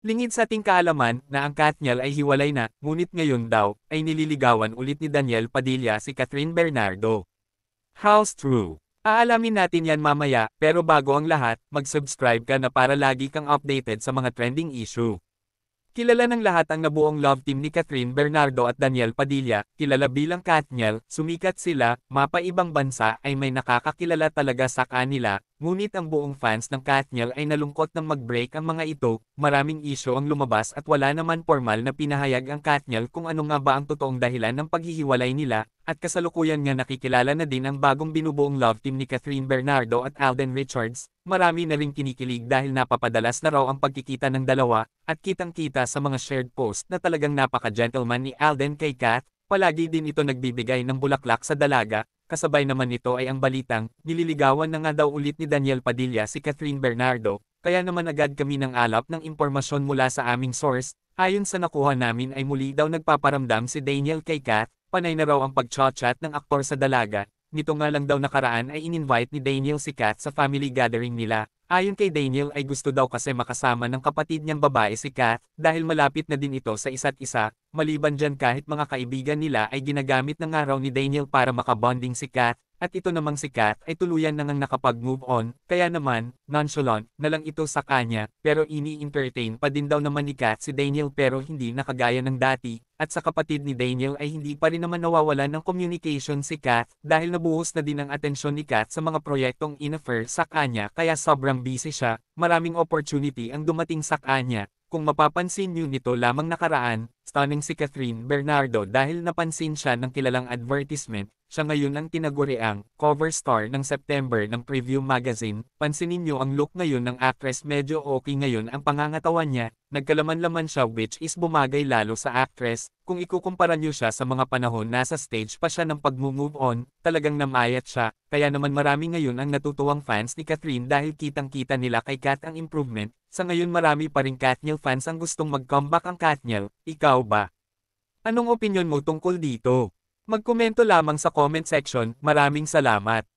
Lingid sa ating kaalaman na ang Katniel ay hiwalay na, ngunit ngayon daw, ay nililigawan ulit ni Daniel Padilla si Catherine Bernardo. How's true? Aalamin natin yan mamaya, pero bago ang lahat, mag-subscribe ka na para lagi kang updated sa mga trending issue. Kilala ng lahat ang nabuong love team ni Catherine Bernardo at Daniel Padilla, kilala bilang Katniel, sumikat sila, mapa-ibang bansa ay may nakakakilala talaga sa kanila, ngunit ang buong fans ng Katniel ay nalungkot nang mag-break ang mga ito, maraming issue ang lumabas at wala naman formal na pinahayag ang Katniel kung ano nga ba ang totoong dahilan ng paghihiwalay nila, at kasalukuyan nga nakikilala na din ang bagong binubuong love team ni Catherine Bernardo at Alden Richards. Marami na ring kinikilig dahil napapadalas na raw ang pagkikita ng dalawa, at kitang-kita sa mga shared post na talagang napaka-gentleman ni Alden kay Kat, palagi din ito nagbibigay ng bulaklak sa dalaga, kasabay naman nito ay ang balitang, nililigawan na nga daw ulit ni Daniel Padilla si Catherine Bernardo, kaya naman agad kami ng alap ng impormasyon mula sa aming source, ayon sa nakuha namin ay muli daw nagpaparamdam si Daniel kay Kat, panay na raw ang pag-chat ng aktor sa dalaga. Nito nga lang daw nakaraan ay in-invite ni Daniel si Kat sa family gathering nila. Ayon kay Daniel ay gusto daw kasi makasama ng kapatid niyang babae si Kat, dahil malapit na din ito sa isa't isa, maliban dyan kahit mga kaibigan nila ay ginagamit ng araw ni Daniel para makabonding si Kat, at ito namang si Kat ay tuluyan na ngang nakapag-move on, kaya naman, nonchalant na lang ito sa kanya, pero ini-entertain pa din daw naman ni Kat si Daniel pero hindi nakagaya ng dati, at sa kapatid ni Daniel ay hindi pa rin naman nawawalan ng communication si Kat, dahil nabuhos na din ang atensyon ni Kat sa mga proyektong in-offer sa kanya kaya sobrang busy siya, maraming opportunity ang dumating sa kanya. Kung mapapansin niyo nito lamang nakaraan, stunning si Catherine Bernardo dahil napansin siya ng kilalang advertisement, siya ngayon ang tinaguriang cover star ng September ng Preview Magazine. Pansinin niyo ang look ngayon ng actress, medyo okay ngayon ang pangangatawan niya, nagkalaman-laman siya which is bumagay lalo sa actress. Kung ikukumpara niyo siya sa mga panahon nasa stage pa siya ng pag-move on, talagang namayat siya, kaya naman marami ngayon ang natutuwang fans ni Catherine dahil kitang-kita nila kay Kat ang improvement. Sa ngayon marami pa ring Katniel fans ang gustong mag-comeback ang Katniel, ikaw ba? Anong opinyon mo tungkol dito? Magkomento lamang sa comment section, maraming salamat.